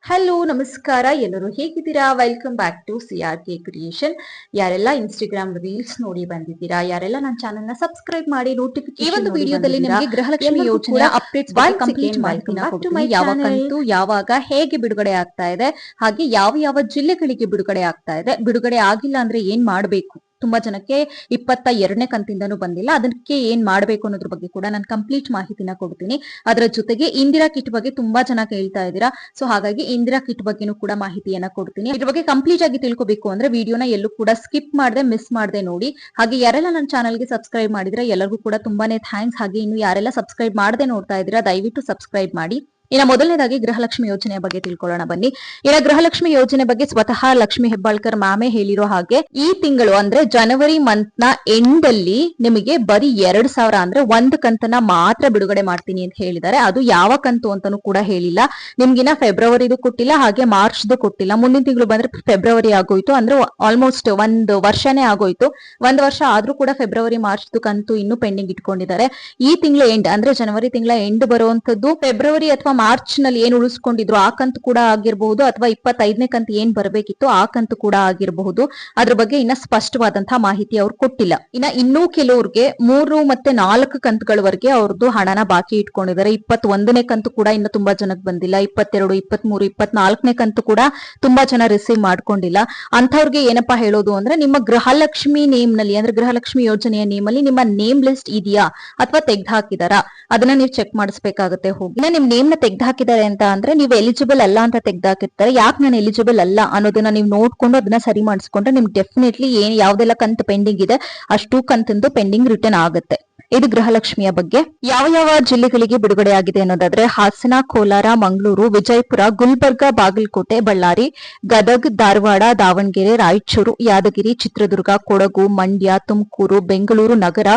Hello ನಮಸ್ಕಾರ, ಎಲ್ಲರೂ ಹೇಗಿದ್ದೀರಾ? Welcome back to CRK creation. ಯಾರೆಲ್ಲ ಇನ್ಸ್ಟಾಗ್ರಾಮ್ ರೀಲ್ಸ್ ನೋಡಿ ಬಂದಿದ್ದೀರಾ, ಯಾರೆಲ್ಲ ನನ್ನ ಚಾನೆಲ್ ನ ಸಬ್ಸ್ಕ್ರೈಬ್ ಮಾಡಿ ನೋಟಿಫಿಕೇಶನ್ ಈ ಒಂದು ವಿಡಿಯೋದಲ್ಲಿ ನಿಮಗೆ ಗೃಹಲಕ್ಷ್ಮಿ ಯೋಜನೆಯ ಅಪ್ಡೇಟ್ಸ್ ಬಗ್ಗೆ ಕಂಪ್ಲೀಟ್ ಮಾಹಿತಿನ ಕೊಡ್ತೀನಿ. ಯಾವ ಕಂತು ಯಾವಾಗ ಹೇಗೆ ಬಿಡುಗಡೆ ಆಗ್ತಾ ಇದೆ, ಹಾಗೆ ಯಾವ ಯಾವ ಜಿಲ್ಲೆಗಳಿಗೆ ಬಿಡುಗಡೆ ಆಗ್ತಾ ಇದೆ, ಬಿಡುಗಡೆ ಆಗಿಲ್ಲ ಅಂದ್ರೆ ಏನ್ ಮಾಡಬೇಕು, ತುಂಬಾ ಜನಕ್ಕೆ 22ನೇ ಕಂತಿಂದನೂ ಬಂದಿಲ್ಲ, ಅದಕ್ಕೆ ಏನ್ ಮಾಡ್ಬೇಕು ಅನ್ನೋದ್ರ ಬಗ್ಗೆ ಕೂಡ ನಾನು ಕಂಪ್ಲೀಟ್ ಮಾಹಿತಿನ ಕೊಡ್ತೀನಿ. ಅದರ ಜೊತೆಗೆ ಇಂದಿರಾ ಕಿಟ್ ಬಗ್ಗೆ ತುಂಬಾ ಜನ ಕೇಳ್ತಾ ಇದ್ದೀರಾ, ಸೊ ಹಾಗಾಗಿ ಇಂದಿರಾ ಕಿಟ್ ಬಗ್ಗೆನೂ ಕೂಡ ಮಾಹಿತಿಯನ್ನ ಕೊಡ್ತೀನಿ. ಇದ್ರ ಬಗ್ಗೆ ಕಂಪ್ಲೀಟ್ ಆಗಿ ತಿಳ್ಕೊಬೇಕು ಅಂದ್ರೆ ವಿಡಿಯೋನ ಎಲ್ಲೂ ಕೂಡ ಸ್ಕಿಪ್ ಮಾಡದೆ ಮಿಸ್ ಮಾಡದೆ ನೋಡಿ. ಹಾಗೆ ಯಾರೆಲ್ಲ ನನ್ನ ಚಾನಲ್ಗೆ ಸಬ್ಸ್ಕ್ರೈಬ್ ಮಾಡಿದ್ರೆ ಎಲ್ಲರಿಗೂ ಕೂಡ ತುಂಬಾನೇ ಥ್ಯಾಂಕ್ಸ್. ಹಾಗೆ ಇನ್ನು ಯಾರೆಲ್ಲ ಸಬ್ಸ್ಕ್ರೈಬ್ ಮಾಡದೆ ನೋಡ್ತಾ ಇದ್ದೀರಾ ದಯವಿಟ್ಟು ಸಬ್ಸ್ಕ್ರೈಬ್ ಮಾಡಿ. ಇನ್ನ ಮೊದಲನೇದಾಗಿ ಗೃಹಲಕ್ಷ್ಮಿ ಯೋಜನೆಯ ಬಗ್ಗೆ ತಿಳ್ಕೊಳ್ಳೋಣ ಬನ್ನಿ. ಇನ್ನ ಗೃಹಲಕ್ಷ್ಮಿ ಯೋಜನೆ ಬಗ್ಗೆ ಸ್ವತಃ ಲಕ್ಷ್ಮಿ ಹೆಬ್ಬಾಳ್ಕರ್ ಮ್ಯಾಮೇ ಹೇಳಿರೋ ಹಾಗೆ ಈ ತಿಂಗಳು ಅಂದ್ರೆ ಜನವರಿ ಮಂತ್ ನ ಎಂಡ್ ಅಲ್ಲಿ ನಿಮಗೆ ಬರೀ 2,000 ಅಂದ್ರೆ ಒಂದು ಕಂತನ್ನ ಮಾತ್ರ ಬಿಡುಗಡೆ ಮಾಡ್ತೀನಿ ಅಂತ ಹೇಳಿದ್ದಾರೆ. ಅದು ಯಾವ ಕಂತು ಅಂತಾನೂ ಕೂಡ ಹೇಳಿಲ್ಲ. ನಿಮ್ಗಿನ ಫೆಬ್ರವರಿದು ಕೊಟ್ಟಿಲ್ಲ, ಹಾಗೆ ಮಾರ್ಚ್ದು ಕೊಟ್ಟಿಲ್ಲ. ಮುಂದಿನ ತಿಂಗಳು ಬಂದ್ರೆ ಫೆಬ್ರವರಿ ಆಗೋಯ್ತು, ಅಂದ್ರೆ ಆಲ್ಮೋಸ್ಟ್ ಒಂದು ವರ್ಷನೇ ಆಗೋಯ್ತು. ಒಂದು ವರ್ಷ ಆದ್ರೂ ಕೂಡ ಫೆಬ್ರವರಿ ಮಾರ್ಚ್ದು ಕಂತು ಇನ್ನೂ ಪೆಂಡಿಂಗ್ ಇಟ್ಕೊಂಡಿದ್ದಾರೆ. ಈ ತಿಂಗಳ ಎಂಡ್ ಅಂದ್ರೆ ಜನವರಿ ತಿಂಗಳ ಎಂಡ್ ಬರುವಂತದ್ದು ಫೆಬ್ರವರಿ ಅಥವಾ ಮಾರ್ಚ್ ನಲ್ಲಿ ಏನ್ ಉಳಿಸ್ಕೊಂಡಿದ್ರು ಆ ಕಂತು ಕೂಡ ಆಗಿರಬಹುದು, ಅಥವಾ 25ನೇ ಕಂತು ಏನ್ ಬರಬೇಕಿತ್ತು ಆ ಕಂತು ಕೂಡ ಆಗಿರಬಹುದು. ಅದ್ರ ಬಗ್ಗೆ ಇನ್ನ ಸ್ಪಷ್ಟವಾದಂತಹ ಮಾಹಿತಿ ಅವ್ರು ಕೊಟ್ಟಿಲ್ಲ. ಇನ್ನೂ ಕೆಲವ್ರಿಗೆ 3 ಮತ್ತೆ 4 ಕಂತುಗಳವರೆಗೆ ಅವ್ರದ್ದು ಹಣನ ಬಾಕಿ ಇಟ್ಕೊಂಡಿದ್ದಾರೆ. 21ನೇ ಕಂತು ಕೂಡ ಇನ್ನು ತುಂಬಾ ಜನಕ್ಕೆ ಬಂದಿಲ್ಲ. 22, 23, 24ನೇ ಕಂತು ಕೂಡ ತುಂಬಾ ಜನ ರಿಸೀವ್ ಮಾಡ್ಕೊಂಡಿಲ್ಲ. ಅಂತವ್ರಿಗೆ ಏನಪ್ಪಾ ಹೇಳೋದು ಅಂದ್ರೆ, ನಿಮ್ಮ ಗೃಹಲಕ್ಷ್ಮಿ ನೇಮ್ ನಲ್ಲಿ ಅಂದ್ರೆ ಗೃಹಲಕ್ಷ್ಮಿ ಯೋಜನೆಯ ನೇಮ್ ಅಲ್ಲಿ ನಿಮ್ಮ ನೇಮ್ ಲಿಸ್ಟ್ ಇದೆಯಾ ಅಥವಾ ತೆಗ್ದು ಹಾಕಿದಾರಾ ಅದನ್ನ ನೀವು ಚೆಕ್ ಮಾಡಿಸ್ಬೇಕಾಗುತ್ತೆ. ಹೋಗಿ ನಿಮ್ ನೇಮ್ ನ ತೆಗ್ದು ಹಾಕಿದ್ದಾರೆ ಅಂತ ಅಂದ್ರೆ ನೀವು ಎಲಿಜಿಬಲ್ ಅಲ್ಲ ಅಂತ ತೆಗ್ದು ಹಾಕಿರ್ತಾರೆ. ಯಾಕೆ ನಾನು ಎಲಿಜಿಬಲ್ ಅಲ್ಲ ಅನ್ನೋದನ್ನ ನೀವು ನೋಡ್ಕೊಂಡು ಅದನ್ನ ಸರಿ ಮಾಡಿಸ್ಕೊಂಡ್ರೆ ನಿಮ್ಗೆ ಡೆಫಿನೆಟ್ಲಿ ಯಾವ್ದೆಲ್ಲ ಕಂತು ಪೆಂಡಿಂಗ್ ಇದೆ ಅಷ್ಟು ಕಂತಂದು ಪೆಂಡಿಂಗ್ ರಿಟರ್ನ್ ಆಗುತ್ತೆ. ಇದು ಗೃಹಲಕ್ಷ್ಮಿಯ ಬಗ್ಗೆ. ಯಾವ ಯಾವ ಜಿಲ್ಲೆಗಳಿಗೆ ಬಿಡುಗಡೆ ಆಗಿದೆ ಅನ್ನೋದಾದ್ರೆ ಹಾಸನ, ಕೋಲಾರ, ಮಂಗಳೂರು, ವಿಜಯಪುರ, ಗುಲ್ಬರ್ಗ, ಬಾಗಲಕೋಟೆ, ಬಳ್ಳಾರಿ, ಗದಗ್, ಧಾರವಾಡ, ದಾವಣಗೆರೆ, ರಾಯಚೂರು, ಯಾದಗಿರಿ, ಚಿತ್ರದುರ್ಗ, ಕೊಡಗು, ಮಂಡ್ಯ, ತುಮಕೂರು, ಬೆಂಗಳೂರು ನಗರ,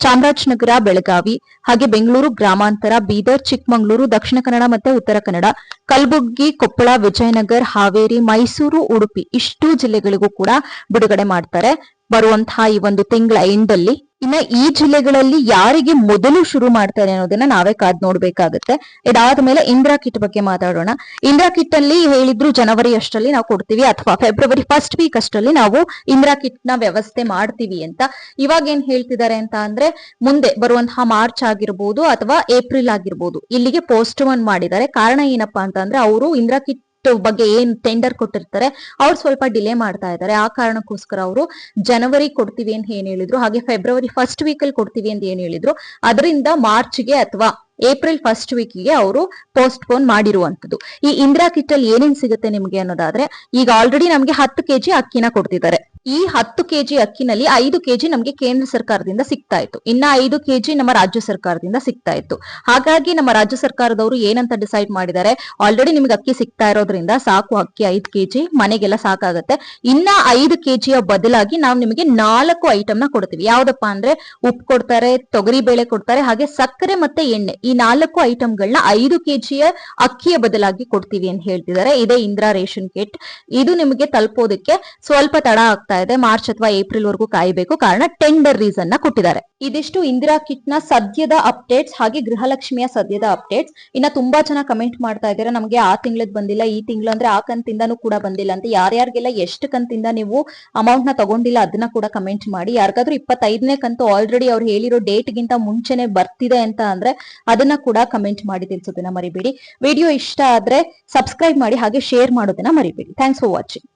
ಚಾಮರಾಜನಗರ, ಬೆಳಗಾವಿ, ಹಾಗೆ ಬೆಂಗಳೂರು ಗ್ರಾಮಾಂತರ, ಬೀದರ್, ಚಿಕ್ಕಮಗಳೂರು, ದಕ್ಷಿಣ ಕನ್ನಡ ಮತ್ತೆ ಉತ್ತರ ಕನ್ನಡ, ಕಲಬುರಗಿ, ಕೊಪ್ಪಳ, ವಿಜಯನಗರ, ಹಾವೇರಿ, ಮೈಸೂರು, ಉಡುಪಿ ಇಷ್ಟು ಜಿಲ್ಲೆಗಳಿಗೂ ಕೂಡ ಬಿಡುಗಡೆ ಮಾಡ್ತಾರೆ ಬರುವಂತಹ ಈ ಒಂದು ತಿಂಗಳ ಎಂಡ್ ಅಲ್ಲಿ. ಇನ್ನ ಈ ಜಿಲ್ಲೆಗಳಲ್ಲಿ ಯಾರಿಗೆ ಮೊದಲು ಶುರು ಮಾಡ್ತಾರೆ ಅನ್ನೋದನ್ನ ನಾವೇ ಕಾದ್ ನೋಡ್ಬೇಕಾಗುತ್ತೆ. ಇದಾದ ಮೇಲೆ ಇಂದಿರಾ ಕಿಟ್ ಬಗ್ಗೆ ಮಾತಾಡೋಣ. ಇಂದಿರಾ ಕಿಟ್ ಅಲ್ಲಿ ಹೇಳಿದ್ರು ಜನವರಿ ಅಷ್ಟರಲ್ಲಿ ನಾವು ಕೊಡ್ತೀವಿ, ಅಥವಾ ಫೆಬ್ರವರಿ ಫಸ್ಟ್ ವೀಕ್ ಅಷ್ಟರಲ್ಲಿ ನಾವು ಇಂದಿರಾ ಕಿಟ್ ನ ವ್ಯವಸ್ಥೆ ಮಾಡ್ತೀವಿ ಅಂತ. ಇವಾಗ ಏನ್ ಹೇಳ್ತಿದ್ದಾರೆ ಅಂತ ಅಂದ್ರೆ, ಮುಂದೆ ಬರುವಂತಹ ಮಾರ್ಚ್ ಆಗಿರ್ಬೋದು ಅಥವಾ ಏಪ್ರಿಲ್ ಆಗಿರ್ಬೋದು ಇಲ್ಲಿಗೆ ಪೋಸ್ಟ್ ಪೋನ್ ಮಾಡಿದ್ದಾರೆ. ಕಾರಣ ಏನಪ್ಪಾ ಅಂತ ಅಂದ್ರೆ, ಅವರು ಇಂದಿರಾ ಕಿಟ್ ಬಗ್ಗೆ ಏನ್ ಟೆಂಡರ್ ಕೊಟ್ಟಿರ್ತಾರೆ ಅವ್ರು ಸ್ವಲ್ಪ ಡಿಲೇ ಮಾಡ್ತಾ ಇದ್ದಾರೆ. ಆ ಕಾರಣಕ್ಕೋಸ್ಕರ ಅವರು ಜನವರಿ ಕೊಡ್ತೀವಿ ಅಂತ ಏನ್ ಹೇಳಿದ್ರು, ಹಾಗೆ ಫೆಬ್ರವರಿ ಫಸ್ಟ್ ವೀಕ್ ಅಲ್ಲಿ ಕೊಡ್ತೀವಿ ಅಂತ ಏನ್ ಹೇಳಿದ್ರು, ಅದರಿಂದ ಮಾರ್ಚ್ಗೆ ಅಥವಾ ಏಪ್ರಿಲ್ ಫಸ್ಟ್ ವೀಕ್ಗೆ ಅವರು ಪೋಸ್ಟ್ ಪೋನ್ ಮಾಡಿರುವಂತದ್ದು. ಈ ಇಂದಿರಾ ಕಿಟ್ ಅಲ್ಲಿ ಏನೇನ್ ಸಿಗುತ್ತೆ ನಿಮ್ಗೆ ಅನ್ನೋದಾದ್ರೆ, ಈಗ ಆಲ್ರೆಡಿ ನಮ್ಗೆ 10 ಕೆಜಿ ಅಕ್ಕಿನ ಕೊಡ್ತಿದ್ದಾರೆ. ಈ 10 ಕೆಜಿ ಅಕ್ಕಿನಲ್ಲಿ 5 ಕೆಜಿ ನಮ್ಗೆ ಕೇಂದ್ರ ಸರ್ಕಾರದಿಂದ ಸಿಗ್ತಾ ಇತ್ತು, ಇನ್ನ 5 ಕೆಜಿ ನಮ್ಮ ರಾಜ್ಯ ಸರ್ಕಾರದಿಂದ ಸಿಗ್ತಾ ಇತ್ತು. ಹಾಗಾಗಿ ನಮ್ಮ ರಾಜ್ಯ ಸರ್ಕಾರದವರು ಏನಂತ ಡಿಸೈಡ್ ಮಾಡಿದ್ದಾರೆ, ಆಲ್ರೆಡಿ ನಿಮ್ಗೆ ಅಕ್ಕಿ ಸಿಗ್ತಾ ಇರೋದ್ರಿಂದ ಸಾಕು, ಅಕ್ಕಿ 5 ಕೆಜಿ ಮನೆಗೆಲ್ಲ ಸಾಕಾಗತ್ತೆ. ಇನ್ನ 5 ಕೆಜಿಯ ಬದಲಾಗಿ ನಾವು ನಿಮಗೆ 4 ಐಟಮ್ ನ ಕೊಡ್ತೀವಿ. ಯಾವ್ದಪ್ಪ ಅಂದ್ರೆ ಉಪ್ಪು ಕೊಡ್ತಾರೆ, ತೊಗರಿ ಬೇಳೆ ಕೊಡ್ತಾರೆ, ಹಾಗೆ ಸಕ್ಕರೆ ಮತ್ತೆ ಎಣ್ಣೆ. ಈ 4 ಐಟಮ್ಗಳನ್ನ 5 ಕೆಜಿಯ ಅಕ್ಕಿಯ ಬದಲಾಗಿ ಕೊಡ್ತೀವಿ ಅಂತ ಹೇಳ್ತಿದ್ದಾರೆ. ಇದೇ ಇಂದಿರಾ ರೇಷನ್ ಕಿಟ್. ಇದು ನಿಮಗೆ ತಲುಪೋದಕ್ಕೆ ಸ್ವಲ್ಪ ತಡ ಆಗ್ತಾ ಇದೆ, ಮಾರ್ಚ್ ಅಥವಾ ಏಪ್ರಿಲ್ ವರೆಗೂ ಕಾಯಬೇಕು, ಕಾರಣ ಟೆಂಡರ್ ರೀಸನ್ ನ ಕೊಟ್ಟಿದ್ದಾರೆ. ಇದಿಷ್ಟು ಇಂದಿರಾ ಕಿಟ್ ನ ಸದ್ಯದ ಅಪ್ಡೇಟ್ಸ್, ಹಾಗೆ ಗೃಹಲಕ್ಷ್ಮಿಯ ಸದ್ಯದ ಅಪ್ಡೇಟ್ಸ್. ಇನ್ನ ತುಂಬಾ ಜನ ಕಮೆಂಟ್ ಮಾಡ್ತಾ ಇದ್ದಾರೆ, ನಮಗೆ ಆ ತಿಂಗಳದ್ ಬಂದಿಲ್ಲ, ಈ ತಿಂಗಳು ಅಂದ್ರೆ ಆ ಕಂತಿಂದಾನು ಕೂಡ ಬಂದಿಲ್ಲ ಅಂತ. ಯಾರ್ಯಾರಿಗೆಲ್ಲ ಎಷ್ಟು ಕಂತಿಂದ ನೀವು ಅಮೌಂಟ್ ನ ತಗೊಂಡಿಲ್ಲ ಅದನ್ನ ಕೂಡ ಕಮೆಂಟ್ ಮಾಡಿ. ಯಾರಿಗಾದ್ರೂ 25ನೇ ಕಂತು ಆಲ್ರೆಡಿ ಅವ್ರು ಹೇಳಿರೋ ಡೇಟ್ ಗಿಂತ ಮುಂಚೆನೆ ಬರ್ತಿದೆ ಅಂತ ಅಂದ್ರೆ ಅದನ್ನ ಕೂಡ ಕಮೆಂಟ್ ಮಾಡಿ ತಿಳಿಸೋದನ್ನ ಮರಿಬೇಡಿ. ವಿಡಿಯೋ ಇಷ್ಟ ಆದ್ರೆ ಸಬ್ಸ್ಕ್ರೈಬ್ ಮಾಡಿ, ಹಾಗೆ ಶೇರ್ ಮಾಡೋದನ್ನ ಮರಿಬೇಡಿ. Thanks for watching.